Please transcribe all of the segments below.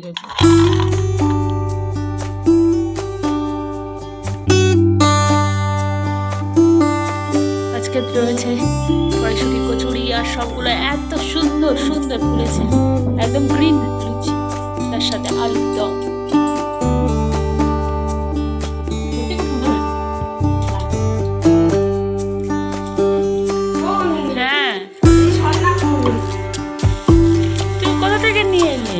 গেছে। আজকে রয়েছে কড়াইশুঁটি কচুরি, আর সবগুলো এত সুন্দর সুন্দর ফুলেছে, একদম গ্রিন লুচি, তার সাথে আলুর দম। হ্যাঁ, তুই কোথা থেকে নিয়ে এলে?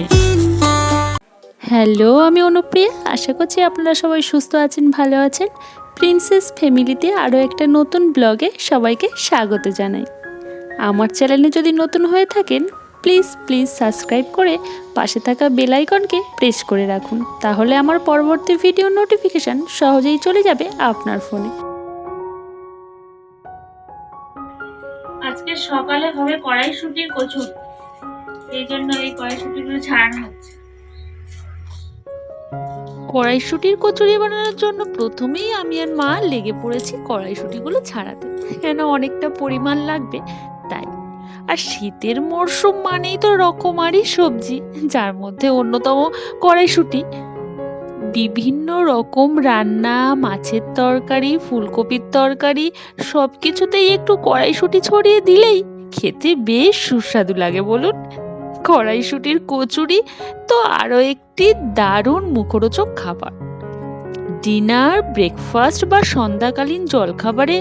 হ্যালো, আমি অনুপ্রিয়া। আশা করছি আপনারা সবাই সুস্থ আছেন, ভালো আছেন। প্রিন্সেস ফ্যামিলিতে আরও একটা নতুন ব্লগে সবাইকে স্বাগত জানাই। আমার চ্যানেলে যদি নতুন হয়ে থাকেন, প্লিজ সাবস্ক্রাইব করে পাশে থাকা বেল আইকনকে প্রেস করে রাখুন, তাহলে আমার পরবর্তী ভিডিও নোটিফিকেশান সহজেই চলে যাবে আপনার ফোনে। আজকে সকালে হবে কড়াইশুঁটির কচুরি, এই জন্য এই কড়াইশুঁটিগুলো ছাড়ানো হচ্ছে। কড়াইশুঁটির কচুরি বানানোর জন্য প্রথমেই আমি আর মা লেগে পড়েছি কড়াইশুঁটিগুলো ছাড়াতে, কেন অনেকটা পরিমাণ লাগবে তাই। আর শীতের মরশুম মানেই তো রকমারি সবজি, যার মধ্যে অন্যতম কড়াইশুঁটি। বিভিন্ন রকম রান্না, মাছের তরকারি, ফুলকপির তরকারি, সব কিছুতেই একটু কড়াইশুঁটি ছড়িয়ে দিলেই খেতে বেশ সুস্বাদু লাগে বলুন। কড়াইশুঁটির কচুরি তো আরও একটি দারুণ মুখরোচক খাবার। ডিনার, ব্রেকফাস্ট বা সন্ধ্যাকালীন জলখাবারে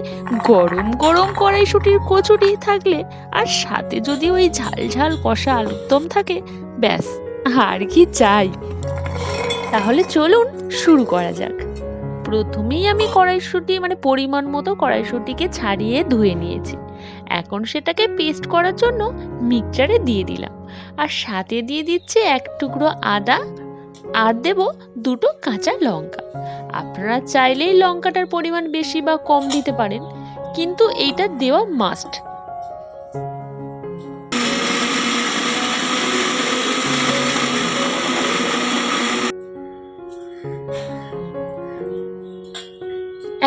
গরম গরম কড়াইশুঁটির কচুরি থাকলে, আর সাথে যদি ওই ঝাল ঝাল কষা আলুর দম থাকে, ব্যাস আর কি চাই। তাহলে চলুন শুরু করা যাক। প্রথমেই আমি কড়াইশুঁটি পরিমাণ মতো কড়াইশুঁটিকে ছাড়িয়ে ধুয়ে নিয়েছি। এখন সেটাকে পেস্ট করার জন্য মিক্সচারে দিয়ে দিলাম, আর সাথে দিয়ে দিচ্ছি এক টুকরো আদা, আর দেব দুটো কাঁচা লঙ্কা। আপনারা চাইলেই লঙ্কাটার পরিমাণ বেশি বা কম দিতে পারেন, কিন্তু এইটা দেওয়া মাস্ট।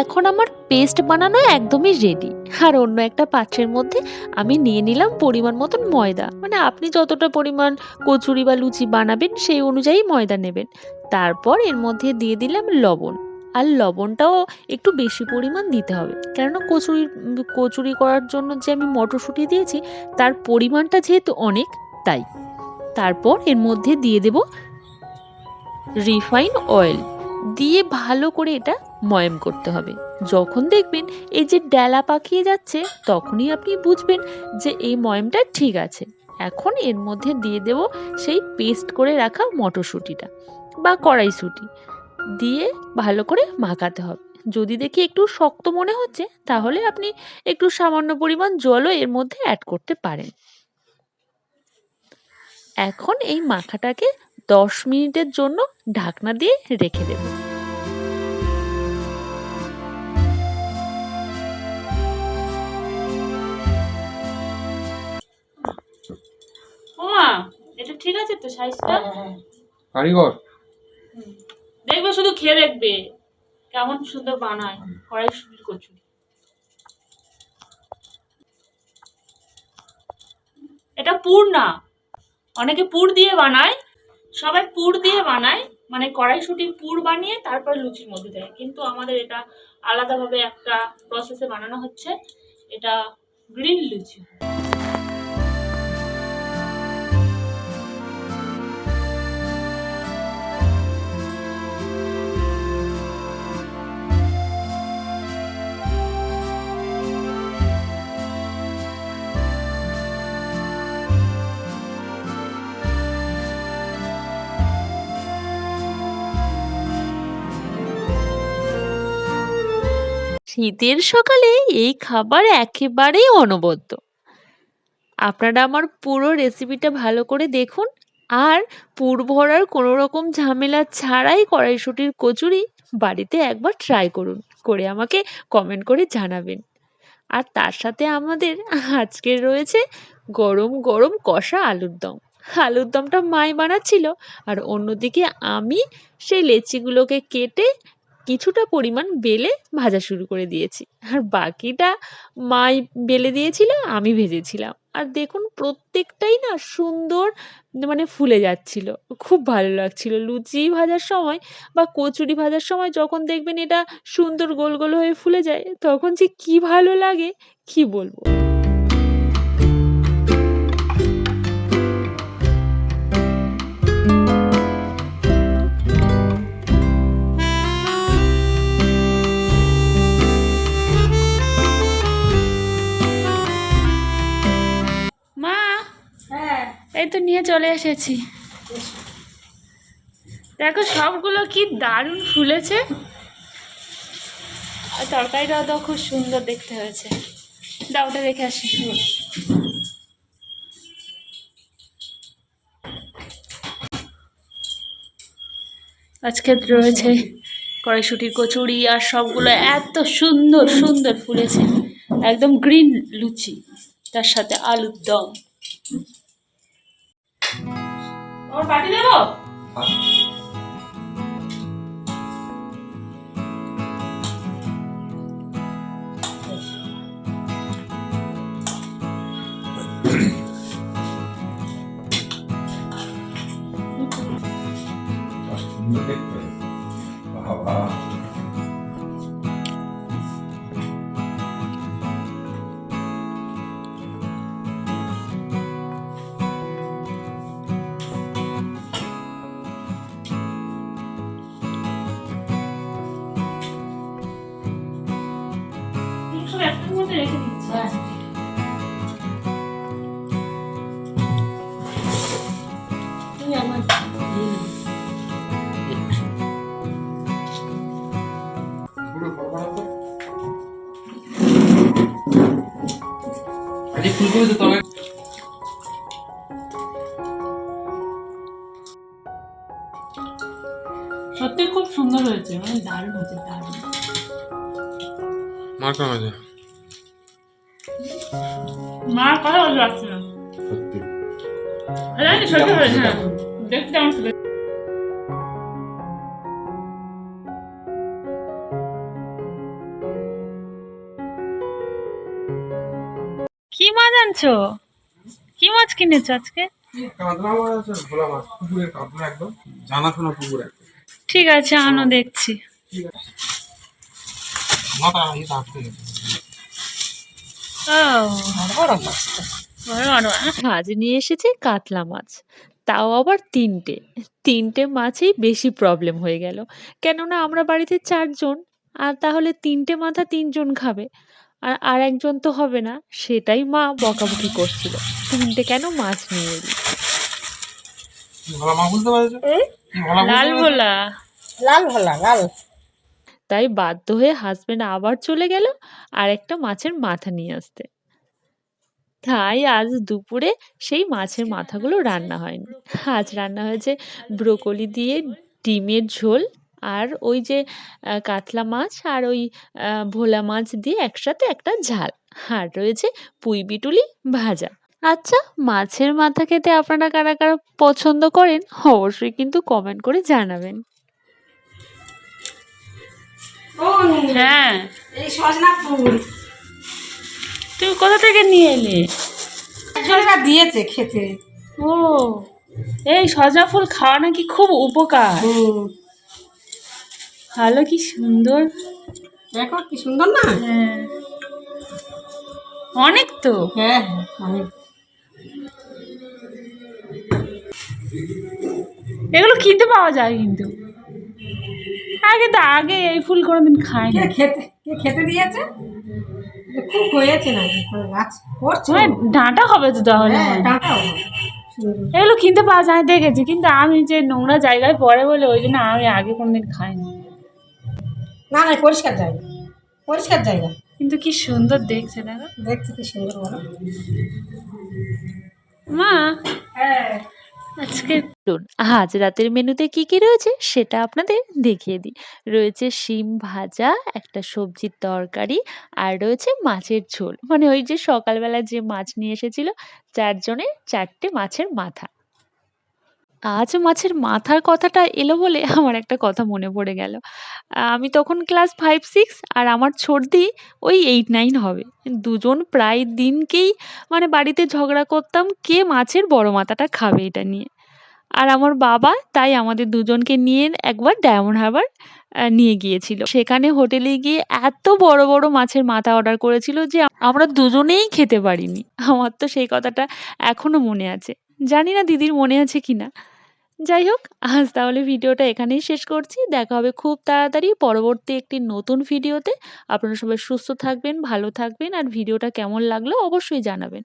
এখন আমার পেস্ট বানানো একদমই রেডি। আর অন্য একটা পাত্রের মধ্যে আমি নিয়ে নিলাম পরিমাণ মতন ময়দা, আপনি যতটা পরিমাণ কচুরি বা লুচি বানাবেন সেই অনুযায়ী ময়দা নেবেন। তারপর এর মধ্যে দিয়ে দিলাম লবণ, আর লবণটাও একটু বেশি পরিমাণ দিতে হবে, কেননা কচুরি করার জন্য যে আমি মটরশুঁটি দিয়েছি তার পরিমাণটা যেহেতু অনেক, তাই। তারপর এর মধ্যে দিয়ে দেব রিফাইন অয়েল, দিয়ে ভালো করে এটা ময়াম করতে হবে। যখন দেখবেন এই যে ডেলা পাকিয়ে যাচ্ছে, তখনই আপনি বুঝবেন যে এই ময়ামটা ঠিক আছে। এখন এর মধ্যে দিয়ে দেব সেই পেস্ট করে রাখা মটরশুঁটিটা বা কড়াইশুঁটি, দিয়ে ভালো করে মাখাতে হবে। যদি দেখি একটু শক্ত মনে হচ্ছে, তাহলে আপনি একটু সামান্য পরিমাণ জলও এর মধ্যে অ্যাড করতে পারেন। এখন এই মাখাটাকে 10 মিনিটের জন্য ঢাকনা দিয়ে রেখে দেব। এটা ঠিক আছে তো সাইজটা? কারিগর দেখবে, শুধু খেয়ে দেখবে কেমন সুন্দর বানায় কড়াইশুঁটির কচুরি। এটা পুর না, অনেকে পুর দিয়ে বানায়, সবাই পুর দিয়ে বানায়, কড়াইশুঁটির পুর বানিয়ে তারপর লুচির মধ্যে দেয়, কিন্তু আমাদের এটা আলাদাভাবে একটা প্রসেসে বানানো হচ্ছে। এটা গ্রিন লুচি। শীতের সকালে এই খাবার একেবারেই অনবদ্য। আপনারা আমার পুরো রেসিপিটা ভালো করে দেখুন, আর পুর ভরার কোনো রকম ঝামেলা ছাড়াই কড়াইশুঁটির কচুরি বাড়িতে একবার ট্রাই করুন, করে আমাকে কমেন্ট করে জানাবেন। আর তার সাথে আমাদের আজকের রয়েছে গরম গরম কষা আলুর দম। আলুর দমটা মাই বানাচ্ছিল, আর অন্যদিকে আমি সেই লেচিগুলোকে কেটে কিছুটা পরিমাণ বেলে ভাজা শুরু করে দিয়েছি। আর বাকিটা মাই বেলে দিয়েছিল, আমি ভেজেছিলাম। আর দেখুন প্রত্যেকটাই না সুন্দর মানে ফুলে যাচ্ছিল। খুব ভালো লাগছিল। লুচি ভাজার সময় বা কচুরি ভাজার সময় যখন দেখবেন এটা সুন্দর গোল, গোল হয়ে ফুলে যায়, তখন যে কি ভালো লাগে কি বলবো। মা, হ্যাঁ, এই তো নিয়ে চলে এসেছি। দেখো সবগুলো কি দারুণ ফুলেছে। আর তরকারিটাও তো খুব সুন্দর দেখতে হয়েছে। দাও ওটা রেখে আসি। আজকে রয়েছে কড়াইশুঁটির কচুরি, আর সবগুলো এত সুন্দর সুন্দর ফুলেছে, একদম গ্রিন লুচি, তার সাথে আলুর দম। ওর পাটি দেবো? বাবা সব একটার মধ্যে রেখে দিচ্ছি। তুমি আমার পুরো পড়া তো আরে ফুলকপি তো তবে সত্যি খুব সুন্দর হয়েছে, মানে দারুণ হয়েছে, দারুণ। মার কেমন আছে মার কথা বলতে পারছি না। সত্যি জানি সত্যি হয়েছে, হ্যাঁ দেখতে আমার সুন্দর। কি মাছ আনছো? কি মাছ কিনেছো আজকে? কাতলা মাছ আছে, ভোলা মাছ, পুকুরের কাতলা, একদম জানাশোনা পুকুর একদম। ঠিক আছে আনো, দেখছি। ঠিক আছে মাথা আমি কাটতে গেছি আজ নিয়ে এসেছে কাতলা মাছ, তাও আবার তিনটে। তিনটে মাছেই বেশি প্রবলেম হয়ে গেল, কেননা আমরা বাড়িতে 4 জন, আর তাহলে তিনটে মাথা 3 জন খাবে, আর আরেকজন তো হবে না। সেটাই মা বকাবকি করছিল, তিনটে কেন মাছ নিয়ে এলি। ভোলা মাছ বলতে পারছো? লাল ভোলা। লাল ভোলা, লাল। তাই বাধ্য হয়ে হাজবেন্ড আবার চলে গেল আর একটা মাছের মাথা নিয়ে আসতে। তাই আজ দুপুরে সেই মাছের মাথাগুলো রান্না হয়নি। আজ রান্না হয়েছে ব্রোকলি দিয়ে ডিমের ঝোল, আর ওই যে কাতলা মাছ আর ওই ভোলা মাছ দিয়ে একসাথে একটা ঝাল, আর রয়েছে পুঁই বিটুলি ভাজা। আচ্ছা, মাছের মাথা খেতে আপনারা কারা কারা পছন্দ করেন অবশ্যই কিন্তু কমেন্ট করে জানাবেন। হ্যাঁ, এই সজনা ফুল তুমি কোথা থেকে নিয়ে এলে? একজনরা দিয়েছে খেতে। ও, এই সজনা ফুল খাওয়া নাকি খুব উপকার। ভালো, কি সুন্দর। দেখো কি সুন্দর না? হ্যাঁ, অনেক তো। হ্যাঁ হ্যাঁ, অনেক। এগুলো কিনতে পাওয়া যায় কিন্তু। আগে এই ফুল কোনোদিন খাইনি। কে খেতে দিয়েছে? খুব হয়েছে না গাছ করছে। ডাঁটা হবে তো তাহলে। হ্যাঁ, ডাঁটাও হবে। সুন্দর। এগুলো কিনতে পাওয়া যায় দেখেছি, কিন্তু আমি যে নোংরা জায়গায় পড়ে বলে ওই জন্য আমি আগে কোনোদিন খাইনি। না না, পরিষ্কার জায়গা, পরিষ্কার জায়গা। কিন্তু কি সুন্দর দেখছে, দেখো। দেখতে কি সুন্দর বলো। মা, হ্যাঁ, আজকে আজ রাতের মেনুতে কি কি রয়েছে সেটা আপনাদের দেখিয়ে দিই। রয়েছে শিম ভাজা, একটা সবজির তরকারি, আর রয়েছে মাছের ঝোল, মানে ওই যে সকালবেলা যে মাছ নিয়ে এসেছিল 4 জনের 4টে মাছের মাথা। আজ মাছের মাথার কথাটা এলো বলে আমার একটা কথা মনে পড়ে গেল। আমি তখন ক্লাস 5-6 আর আমার ছোটদি ওই 8-9 হবে। দুজন প্রায় দিনকেই মানে বাড়িতে ঝগড়া করতাম কে মাছের বড় মাথাটা খাবে এটা নিয়ে। আর আমার বাবা তাই আমাদের দুজনকে নিয়ে একবার ডায়মন্ড হারবার নিয়ে গিয়েছিল। সেখানে হোটেলে গিয়ে এত বড়, বড় মাছের মাথা অর্ডার করেছিল যে আমরা দুজনেই খেতে পারিনি। আমার তো সেই কথাটা এখনো মনে আছে। জানি না দিদির মনে আছে কিনা? যাই হোক, আজ তাহলে ভিডিওটা এখানেই শেষ করছি। দেখা হবে খুব তাড়াতাড়ি পরবর্তী একটি নতুন ভিডিওতে। আপনারা সবাই সুস্থ থাকবেন, ভালো থাকবেন আর ভিডিওটা কেমন লাগলো অবশ্যই জানাবেন।